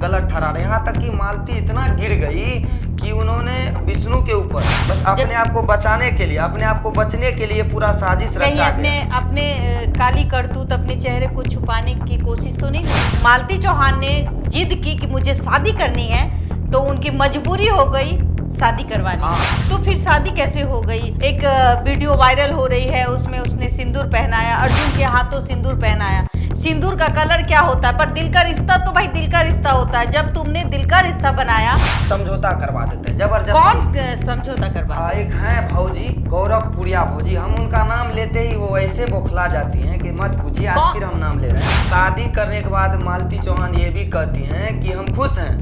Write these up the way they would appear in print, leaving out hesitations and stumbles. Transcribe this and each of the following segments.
गलत ठहरा रहे हैं। यहाँ तक कि मालती इतना गिर गई कि उन्होंने विष्णु के ऊपर बस अपने आप को बचाने के लिए, अपने आप को बचने के लिए पूरा साजिश रचा गया। अपने काली करतूत, अपने चेहरे को छुपाने की कोशिश तो नहीं की। मालती चौहान ने जिद की कि मुझे शादी करनी है, तो उनकी मजबूरी हो गई शादी करवानी। हाँ। तो फिर शादी कैसे हो गई? एक वीडियो वायरल हो रही है, उसमें उसने सिंदूर पहनाया, अर्जुन के हाथों सिंदूर पहनाया। सिंदूर का कलर क्या होता है? पर दिल का रिश्ता तो भाई दिल का रिश्ता होता है। जब तुमने दिल का रिश्ता बनाया, समझौता करवा देते हैं जबरदस्ती। कौन समझौता करवा? एक है भौजी, गौरवपुरिया भौजी, हम उनका नाम लेते ही वो ऐसे बौखला जाती हैं कि मत पूछिए। आज फिर हम नाम ले रहे हैं। शादी करने के बाद मालती चौहान ये भी कहती हैं कि हम खुश हैं,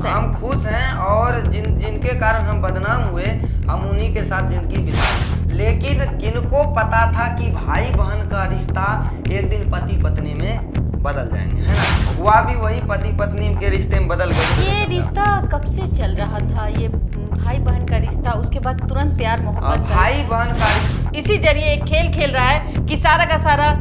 हम खुश हैं, और जिनके कारण हम बदनाम हुए, हम उन्हीं के साथ जिंदगी बिताएं। लेकिन किनको पता था कि भाई बहन का रिश्ता एक दिन पति पत्नी में बदल जाएंगे, है ना? हुआ भी वही, पति पत्नी के रिश्ते में बदल गए। ये रिश्ता कब से चल रहा था, ये भाई बहन का रिश्ता? उसके बाद तुरंत प्यार मोहब्बत भाई बहन का इसी जरिए एक खेल खेल रहा है कि सारा का सारा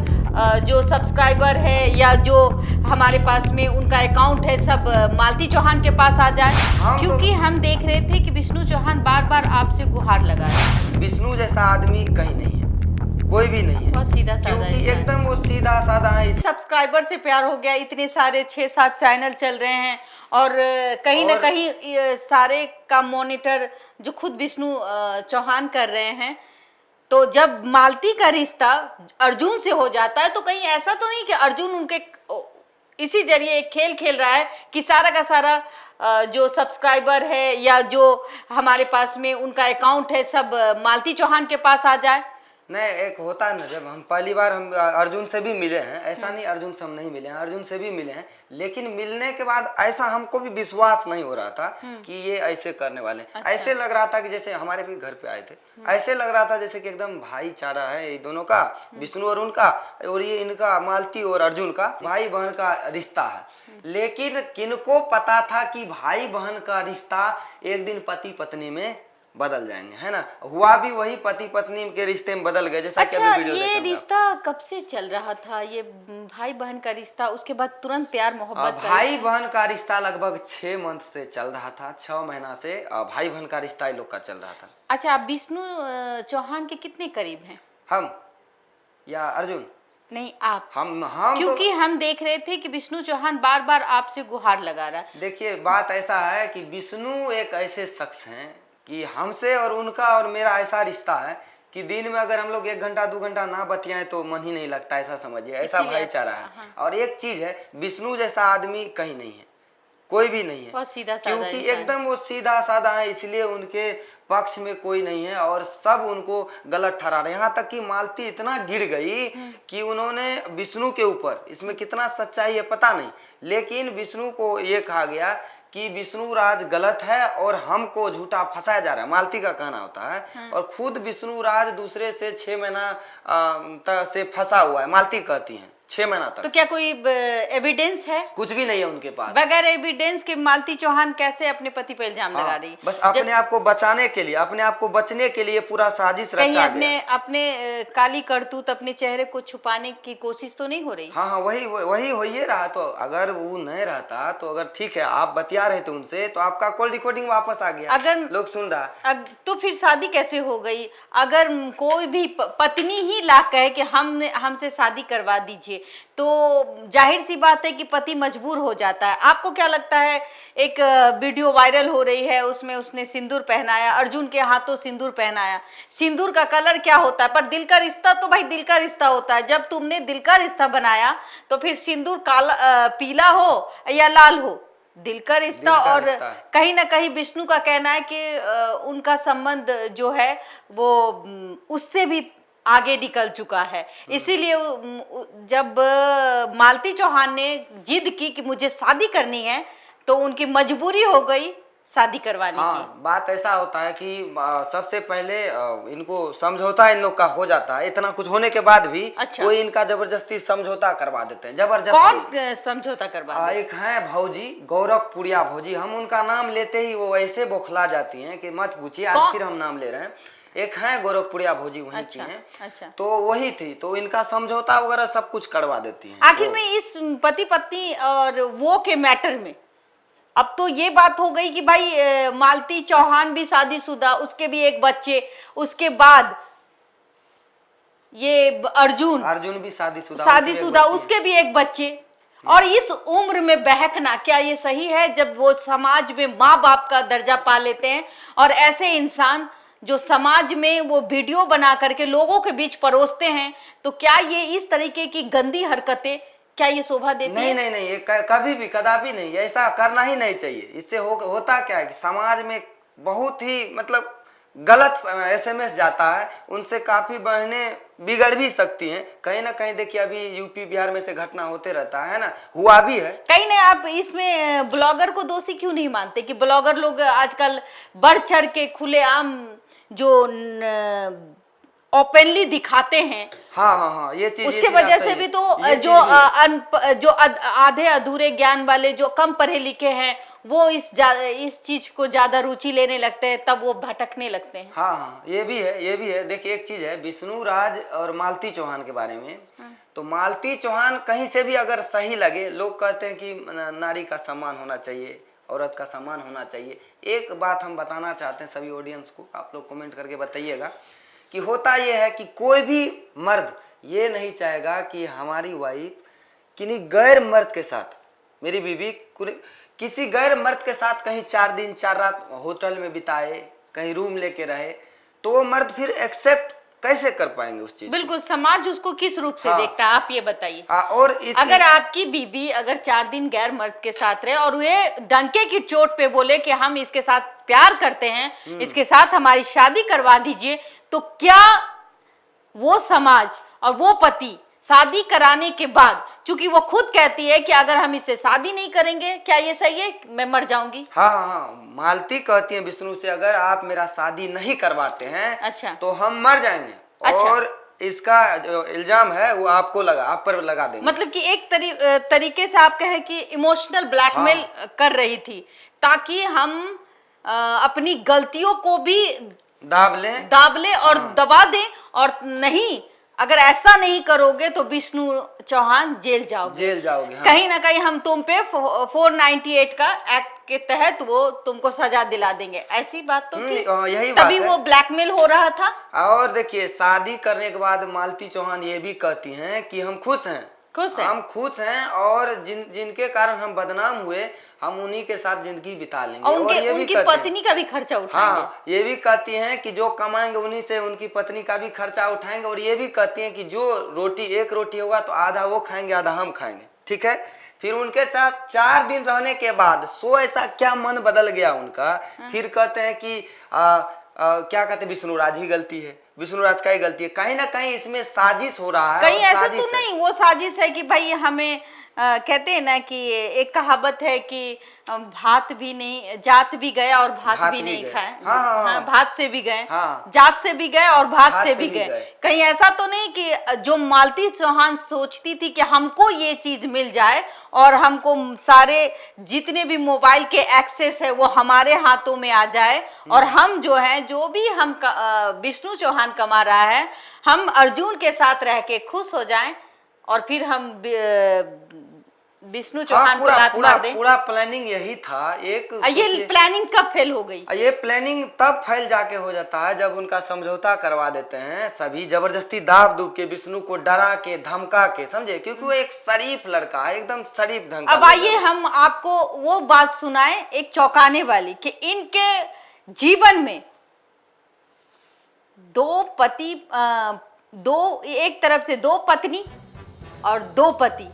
जो सब्सक्राइबर है या जो हमारे पास में उनका अकाउंट है, सब मालती चौहान के पास आ जाए। क्योंकि हम देख रहे थे कि विष्णु चौहान बार बार आपसे गुहार लगा रहा है। विष्णु जैसा आदमी कहीं नहीं है, कोई भी नहीं है, बहुत सीधा साधा, क्योंकि एकदम वो सीधा साधा है। सब्सक्राइबर से प्यार हो गया, इतने सारे 6-7 चैनल चल रहे हैं, और कहीं ना कहीं सारे का मॉनिटर जो खुद विष्णु चौहान कर रहे हैं। तो जब मालती का रिश्ता अर्जुन से हो जाता है, तो कहीं ऐसा तो नहीं कि अर्जुन उनके इसी जरिए एक खेल खेल रहा है कि सारा का सारा जो सब्सक्राइबर है या जो हमारे पास में उनका अकाउंट है, सब मालती चौहान के पास आ जाए। नहीं, एक होता है ना, जब हम पहली बार हम अर्जुन से भी मिले हैं, ऐसा नहीं अर्जुन से हम नहीं मिले हैं, अर्जुन से भी मिले हैं, लेकिन मिलने के बाद ऐसा हमको भी विश्वास नहीं हो रहा था कि ये ऐसे करने वाले। अच्छा। ऐसे लग रहा था कि जैसे हमारे भी घर पे आए थे, ऐसे लग रहा था जैसे कि एकदम भाईचारा है ये दोनों का, विष्णु और उनका, और ये इनका मालती और अर्जुन का भाई बहन का रिश्ता है। लेकिन किनको पता था कि भाई बहन का रिश्ता एक दिन पति पत्नी में बदल जाएंगे, है ना? हुआ भी वही, पति पत्नी के रिश्ते में बदल गए, जैसा अच्छा, कि अभी वीडियो ये रिश्ता कब से चल रहा था, ये भाई बहन का रिश्ता? उसके बाद तुरंत प्यार मोहब्बत भाई बहन का रिश्ता लगभग 6 मंथ से चल रहा था, 6 महीना से भाई बहन का रिश्ता लोग का चल रहा था। अच्छा, आप विष्णु चौहान के कितने करीब हैं? हम या अर्जुन? नहीं, आप। हम क्योंकि हम देख रहे थे कि विष्णु चौहान बार बार आपसे गुहार लगा रहा है। देखिए, बात ऐसा है कि विष्णु एक ऐसे शख्स हैं कि हमसे और उनका और मेरा ऐसा रिश्ता है कि दिन में अगर हम लोग 1 घंटा 2 घंटा ना बतियाएं तो मन ही नहीं लगता, ऐसा समझिए, ऐसा भाईचारा है। हाँ। और एक चीज है, विष्णु जैसा आदमी कहीं नहीं है, कोई भी नहीं है, बहुत सीधा साधा, क्योंकि एकदम वो सीधा साधा है, इसलिए उनके पक्ष में कोई नहीं है और सब उनको गलत ठहरा रहे हैं। यहाँ तक कि मालती इतना गिर गई कि उन्होंने विष्णु के ऊपर, इसमें कितना सच्चाई है पता नहीं, लेकिन विष्णु को ये कहा गया कि विष्णु राज गलत है और हमको झूठा फंसाया जा रहा है, मालती का कहना होता है। हाँ। और खुद विष्णु राज दूसरे से 6 महीना से फंसा हुआ है, मालती कहती हैं 6 महीना तक। तो क्या कोई एविडेंस है? कुछ भी नहीं है उनके पास। बगैर एविडेंस के मालती चौहान कैसे अपने पति पर इल्जाम लगा रही है? बस अपने आप को बचाने के लिए, अपने आप को बचने के लिए पूरा साजिश रचा गया। अपने काली करतूत, अपने चेहरे को छुपाने की कोशिश तो नहीं हो रही? हाँ, वही हो ही रहा। तो अगर वो नहीं रहता तो अगर ठीक है आप बतिया रहे थे उनसे, तो आपका कॉल रिकॉर्डिंग वापस आ गया, अगर लोग सुन रहा, तो फिर शादी कैसे हो गई? अगर कोई भी पत्नी ही ला कहे कि हमसे शादी करवा दीजिए, तो जाहिर सी बात है कि पति मजबूर हो जाता है। आपको क्या लगता है, एक वीडियो वायरल हो रही है, उसमें उसने सिंदूर पहनाया, अर्जुन के हाथों सिंदूर पहनाया। सिंदूर का कलर क्या होता है? पर दिल का रिश्ता तो भाई दिल का रिश्ता होता है। जब तुमने दिल का रिश्ता बनाया, तो फिर सिंदूर काला पीला हो या लाल हो, दिल का रिश्ता। और कहीं ना कहीं विष्णु का कहना है कि उनका संबंध जो है वो उससे भी आगे निकल चुका है। इसीलिए जब मालती चौहान ने जिद की कि मुझे शादी करनी है, तो उनकी मजबूरी हो गई शादी करवाने की। बात ऐसा होता है कि सबसे पहले इनको समझौता इन लोग का हो जाता है, इतना कुछ होने के बाद भी। अच्छा। कोई इनका जबरदस्ती समझौता करवा देते हैं, जबरदस्ती। कौन समझौता करवा? एक है भौजी, गौरवपुरिया भौजी, हम उनका नाम लेते ही वो ऐसे बौखला जाती हैं कि मत पूछिए। आज फिर हम नाम ले रहे हैं। एक है गौरवपुरिया भौजी, वहीं की हैं। अच्छा। तो वही थी, तो इनका समझौता वगैरह सब कुछ करवा देती हैं। आखिर में इस पति पत्नी और वो के मैटर में अब तो ये बात हो गई कि भाई मालती चौहान भी शादीशुदा, उसके भी एक बच्चे, उसके बाद ये अर्जुन भी शादीशुदा, उसके भी एक बच्चे। और इस उम्र में बहकना, क्या ये सही है? जब वो समाज में माँ बाप का दर्जा पा लेते हैं और ऐसे इंसान जो समाज में वो वीडियो बना करके लोगों के बीच परोसते हैं, तो क्या ये इस तरीके की गंदी हरकतें, क्या ये शोभा देती नहीं, है? नहीं, नहीं, ये कभी भी कदापि नहीं, ऐसा करना ही नहीं चाहिए। इससे होता क्या है कि समाज में बहुत ही मतलब गलत SMS जाता है, उनसे काफी बहनें बिगड़ भी सकती हैं। कहीं ना कहीं देखिए अभी यूपी बिहार में से घटना होते रहता है ना, हुआ भी है। कहीं नहीं, आप इसमें ब्लॉगर को दोषी क्यों नहीं मानते कि ब्लॉगर लोग आजकल बढ़ चढ़ के खुलेआम जो ओपनली दिखाते हैं? हाँ, हाँ, हाँ, ये चीज उसके वजह से भी तो जो आधे अधूरे ज्ञान वाले, जो कम पढ़े लिखे हैं, वो इस चीज को ज्यादा रुचि लेने लगते हैं, तब वो भटकने लगते हैं। हाँ, हाँ, ये भी है, ये भी है। देखिए एक चीज है विष्णु राज और मालती चौहान के बारे में। तो मालती चौहान कहीं से भी अगर सही लगे, लोग कहते हैं कि नारी का सम्मान होना चाहिए, औरत का सम्मान होना चाहिए। एक बात हम बताना चाहते हैं सभी ऑडियंस को, आप लोग कमेंट करके बताइएगा कि होता यह है कि कोई भी मर्द ये नहीं चाहेगा कि हमारी वाइफ किन्हीं गैर मर्द के साथ, मेरी बीवी किसी गैर मर्द के साथ कहीं 4 दिन 4 रात होटल में बिताए, कहीं रूम लेके रहे, तो वो मर्द फिर एक्सेप्ट कैसे कर पाएंगे उस चीज? बिल्कुल, समाज उसको किस रूप से देखता है, आप ये बताइए। और अगर आपकी बीबी अगर 4 दिन गैर मर्द के साथ रहे और वे डंके की चोट पे बोले कि हम इसके साथ प्यार करते हैं, इसके साथ हमारी शादी करवा दीजिए, तो क्या वो समाज और वो पति शादी कराने के बाद, चूंकि वो खुद कहती है कि अगर हम इससे शादी नहीं करेंगे, क्या ये सही है, मैं मर जाऊंगी? हाँ, हाँ, हाँ, मालती कहती है विष्णु से, अगर आप मेरा शादी नहीं करवाते हैं, अच्छा, तो हम मर जाएंगे। अच्छा। और इसका जो इल्जाम है वो आप पर लगा देंगे। मतलब कि एक तरीके से आप कहें कि इमोशनल ब्लैकमेल कर रही थी, ताकि हम अपनी गलतियों को भी दाब ले और दबा दें, और नहीं, अगर ऐसा नहीं करोगे तो विष्णु चौहान जेल जाओगे। हाँ। कहीं ना कहीं हम तुम पे 498 का एक्ट के तहत वो तुमको सजा दिला देंगे, ऐसी बात तो थी। यही बात तभी वो ब्लैकमेल हो रहा था। और देखिए शादी करने के बाद मालती चौहान ये भी कहती हैं कि हम खुश हैं, हम खुश हैं, और जिनके कारण हम बदनाम हुए, हम उन्हीं के साथ जिंदगी बिता लेंगे। और ये उनकी पत्नी का भी खर्चा उठाएंगे। हाँ, ये भी कहती हैं कि जो कमाएंगे उन्हीं से उनकी पत्नी का भी खर्चा उठाएंगे। और ये भी कहती हैं कि जो एक रोटी होगा तो आधा वो खाएंगे, आधा हम खाएंगे। ठीक है। फिर उनके साथ 4 दिन रहने के बाद ऐसा क्या मन बदल गया उनका, फिर कहते हैं कि क्या कहते हैं, विष्णु राज ही गलती है, विष्णु राज का ही गलती है। कहीं ना कहीं इसमें साजिश हो रहा है। कहीं ऐसा तो नहीं वो साजिश है कि भाई हमें कहते हैं ना कि एक कहावत है कि भात भी नहीं, जात भी गए और भात भी नहीं खाए। हाँ, भात से भी गए, जात से भी गए और भात से भी गए। कहीं ऐसा तो नहीं कि जो मालती चौहान सोचती थी कि हमको ये चीज मिल जाए और हमको सारे जितने भी मोबाइल के एक्सेस है वो हमारे हाथों में आ जाए, और हम जो है, जो भी हम विष्णु चौहान कमा रहा है, हम अर्जुन के साथ रह के खुश हो जाएं, और फिर हम विष्णु चौहान को लात मार दें। पूरा प्लानिंग यही था। ये प्लानिंग कब फेल हो गई? ये प्लानिंग तब फेल जाके हो जाता है जब उनका समझौता करवा देते हैं सभी, जबरदस्ती दाब दूब के, विष्णु को डरा के धमका के, समझे, क्योंकि वो एक शरीफ लड़का है, एकदम शरीफ ढंग का। अब आइए हम आपको वो बात सुनाएं, एक चौंकाने वाली, कि इनके जीवन में एक तरफ से 2 पत्नी और 2 पति,